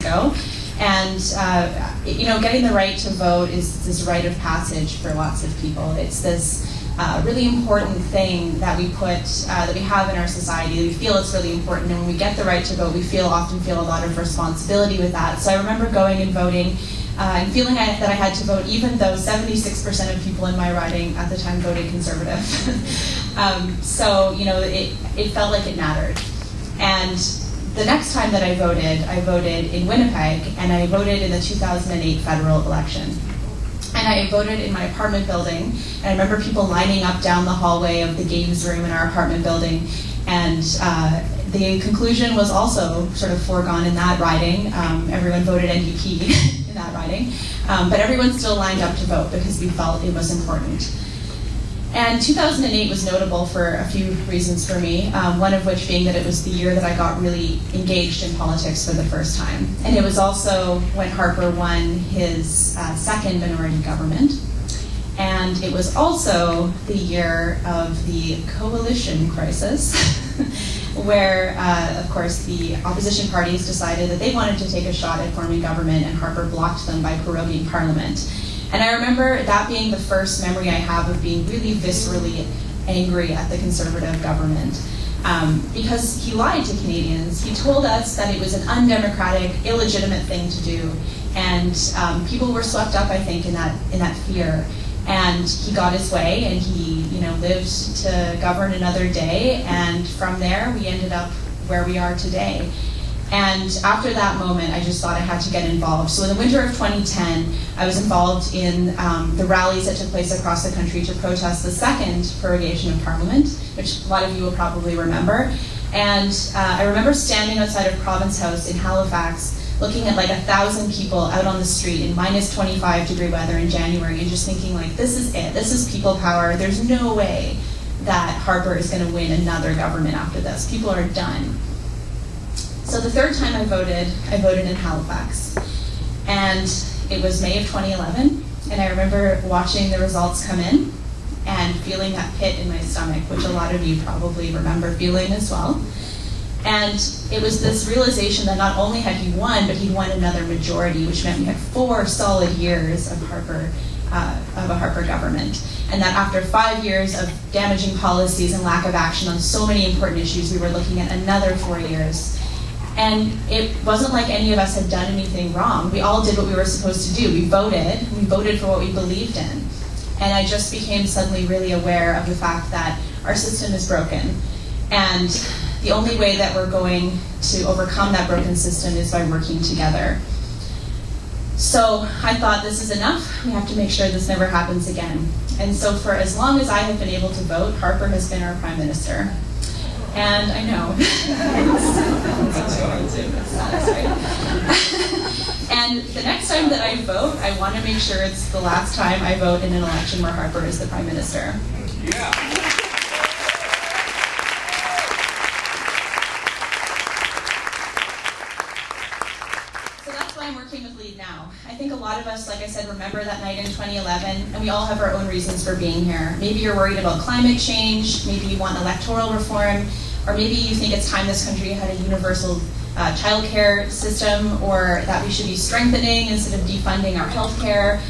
ago. And you know, getting the right to vote is this rite of passage for lots of people. It's this really important thing that we have in our society. We feel it's really important, and when we get the right to vote, we often feel a lot of responsibility with that. So I remember going and voting and feeling that I had to vote, even though 76% of people in my riding at the time voted Conservative. So you know, it felt like it mattered. And the next time that I voted in Winnipeg, and I voted in the 2008 federal election. And I voted in my apartment building, and I remember people lining up down the hallway of the games room in our apartment building, and the conclusion was also sort of foregone in that riding. Everyone voted NDP in that riding, but everyone still lined up to vote because we felt it was important. And 2008 was notable for a few reasons for me, one of which being that it was the year that I got really engaged in politics for the first time. And it was also when Harper won his second minority government. And it was also the year of the coalition crisis, where, of course, the opposition parties decided that they wanted to take a shot at forming government, and Harper blocked them by proroguing Parliament. And I remember that being the first memory I have of being really viscerally angry at the Conservative government, because he lied to Canadians. He told us that it was an undemocratic, illegitimate thing to do, and people were swept up, I think, in that fear. And he got his way, and he, you know, lived to govern another day. And from there, we ended up where we are today. And after that moment, I just thought I had to get involved. So in the winter of 2010, I was involved in the rallies that took place across the country to protest the second prorogation of Parliament, which a lot of you will probably remember. And I remember standing outside of Province House in Halifax, looking at like 1,000 people out on the street in minus 25-degree weather in January, and just thinking, like, this is it. This is people power. There's no way that Harper is going to win another government after this. People are done. So the third time I voted in Halifax. And it was May of 2011, and I remember watching the results come in and feeling that pit in my stomach, which a lot of you probably remember feeling as well. And it was this realization that not only had he won, but he'd won another majority, which meant we had 4 solid years of a Harper government. And that after 5 years of damaging policies and lack of action on so many important issues, we were looking at another 4 years. And it wasn't like any of us had done anything wrong. We all did what we were supposed to do. We voted for what we believed in. And I just became suddenly really aware of the fact that our system is broken. And the only way that we're going to overcome that broken system is by working together. So I thought, this is enough. We have to make sure this never happens again. And so for as long as I have been able to vote, Harper has been our Prime Minister. And I know. And the next time that I vote, I want to make sure it's the last time I vote in an election where Harper is the Prime Minister. Yeah. So that's why I'm working with Lead now. I think a lot of us, like I said, remember that night in 2011, and we all have our own reasons for being here. Maybe you're worried about climate change, maybe you want electoral reform, or maybe you think it's time this country had a universal childcare system, or that we should be strengthening instead of defunding our healthcare,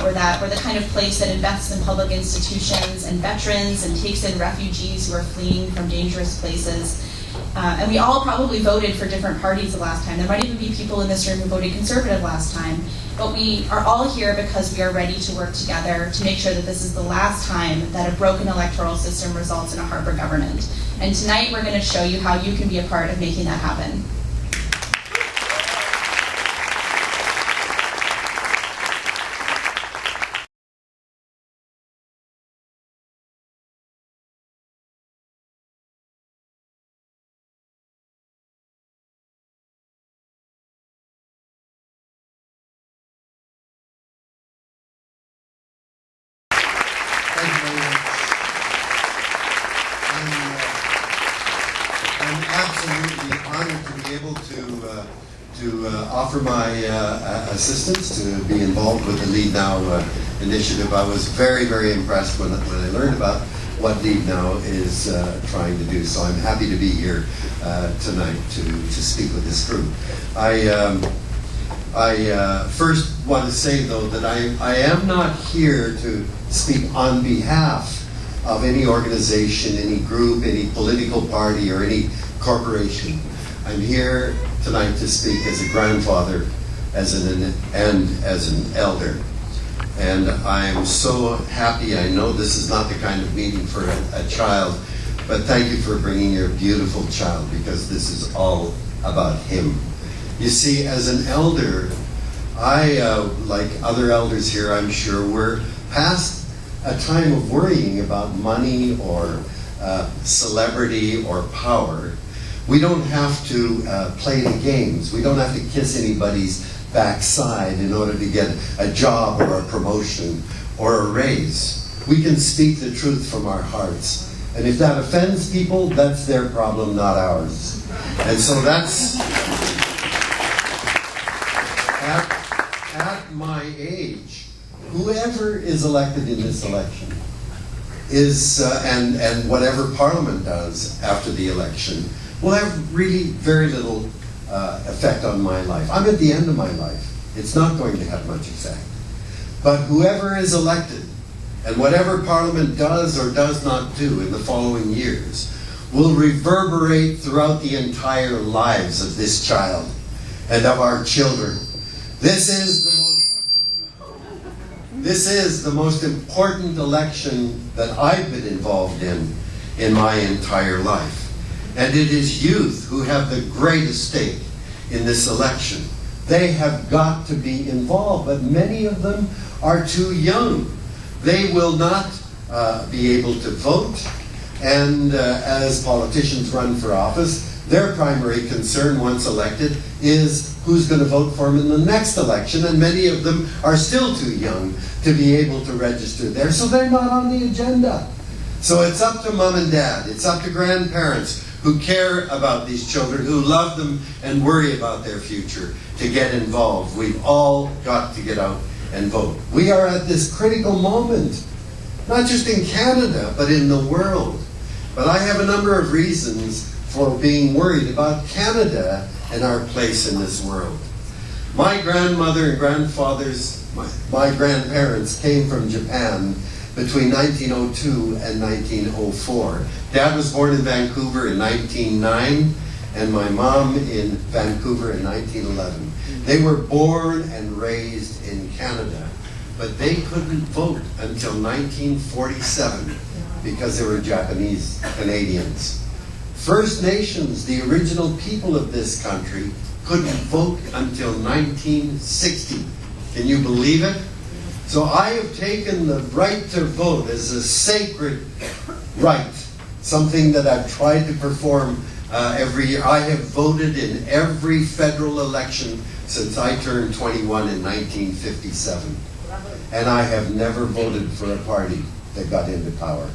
or that we're the kind of place that invests in public institutions and veterans and takes in refugees who are fleeing from dangerous places. And we all probably voted for different parties the last time. There might even be people in this room who voted Conservative last time. But we are all here because we are ready to work together to make sure that this is the last time that a broken electoral system results in a Harper government. And tonight we're going to show you how you can be a part of making that happen. I'm absolutely honored to be able to offer my assistance to be involved with the Lead Now initiative. I was very, very impressed when I learned about what Lead Now is trying to do. So I'm happy to be here tonight to speak with this group. I first want to say, though, that I am not here to speak on behalf of any organization, any group, any political party, or any corporation. I'm here tonight to speak as a grandfather, as an elder. And I'm so happy. I know this is not the kind of meeting for a child, but thank you for bringing your beautiful child, because this is all about him. You see, as an elder, I, like other elders here, I'm sure, we're past a time of worrying about money or celebrity or power. We don't have to play the games. We don't have to kiss anybody's backside in order to get a job or a promotion or a raise. We can speak the truth from our hearts. And if that offends people, that's their problem, not ours. And so that's, at my age, whoever is elected in this election is, and whatever Parliament does after the election, will have really very little effect on my life. I'm at the end of my life. It's not going to have much effect. But whoever is elected, and whatever Parliament does or does not do in the following years, will reverberate throughout the entire lives of this child and of our children. This is the most important election that I've been involved in my entire life. And it is youth who have the greatest stake in this election. They have got to be involved, but many of them are too young. They will not be able to vote, and as politicians run for office, their primary concern once elected is who's going to vote for them in the next election, and many of them are still too young to be able to register there, so they're not on the agenda. So it's up to mom and dad, it's up to grandparents who care about these children, who love them and worry about their future, to get involved. We've all got to get out and vote. We are at this critical moment, not just in Canada, but in the world. But I have a number of reasons for being worried about Canada and our place in this world. My grandmother and grandfathers, my grandparents came from Japan between 1902 and 1904. Dad was born in Vancouver in 1909, and my mom in Vancouver in 1911. They were born and raised in Canada, but they couldn't vote until 1947 because they were Japanese Canadians. First Nations, the original people of this country, couldn't vote until 1960. Can you believe it? So I have taken the right to vote as a sacred right, something that I've tried to perform every year. I have voted in every federal election since I turned 21 in 1957. And I have never voted for a party that got into power.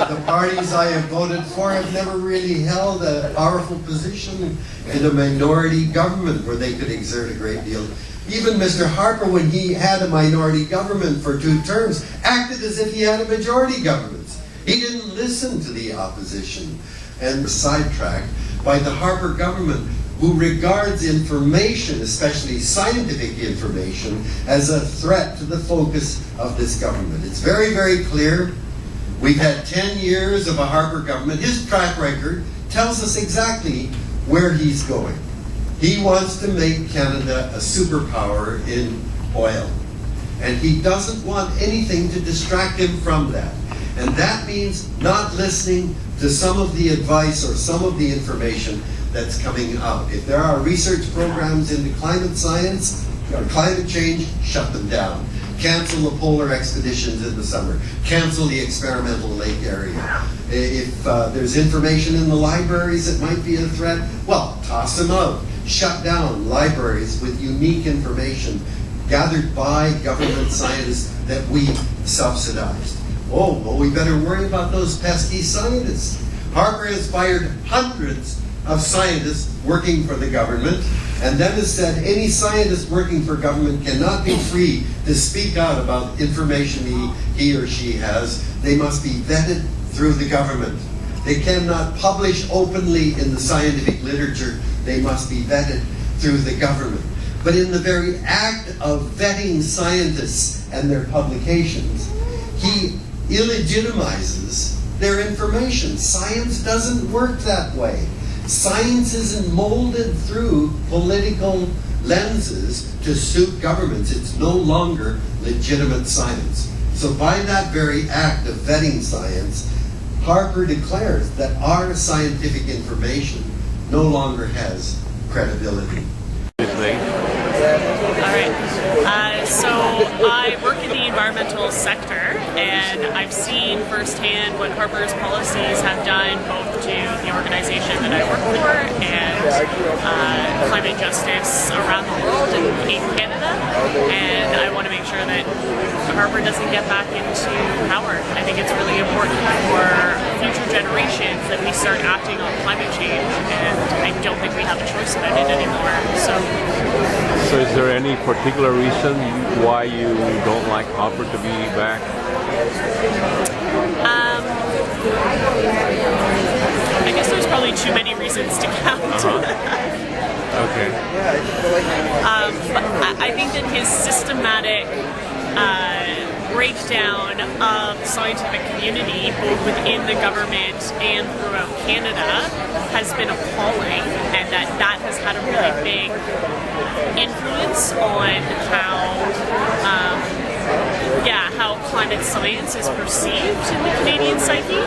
The parties I have voted for have never really held a powerful position in a minority government where they could exert a great deal. Even Mr. Harper, when he had a minority government for 2 terms, acted as if he had a majority government. He didn't listen to the opposition, and sidetracked by the Harper government, who regards information, especially scientific information, as a threat to the focus of this government. It's very, very clear. We've had 10 years of a Harper government. His track record tells us exactly where he's going. He wants to make Canada a superpower in oil. And he doesn't want anything to distract him from that. And that means not listening to some of the advice or some of the information that's coming out. If there are research programs into climate science or climate change, shut them down. Cancel the polar expeditions in the summer. Cancel the experimental lake area. If there's information in the libraries that might be a threat, well, toss them out. Shut down libraries with unique information gathered by government scientists that we subsidized. Oh, well, we better worry about those pesky scientists. Harper has fired hundreds of scientists working for the government, and then has said any scientist working for government cannot be free to speak out about information he or she has. They must be vetted through the government. They cannot publish openly in the scientific literature they must be vetted through the government. But in the very act of vetting scientists and their publications, he illegitimizes their information. Science doesn't work that way. Science isn't molded through political lenses to suit governments. It's no longer legitimate science. So by that very act of vetting science, Harper declares that our scientific information no longer has credibility. So I work in the environmental sector, and I've seen firsthand what Harper's policies have done both to the organization that I work for and climate justice around the world and in Canada. And I want to make sure that Harper doesn't get back into power. I think it's really important for future generations that we start acting on climate change, and I don't think we have a choice about it anymore. So is there any particular reason why you don't like Harper to be back? I guess there's probably too many reasons to count. Okay. But I think that his systematic breakdown of the scientific community, both within the government and throughout Canada, has been appalling, and that has had a really big influence on how climate science is perceived in the Canadian psyche.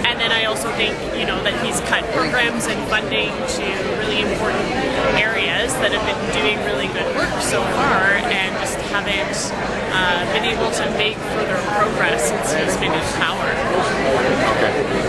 And then I also think, that he's cut programs and funding to really important areas that have been doing really good work so far, and just haven't been able to make further progress since he's been in power. Okay.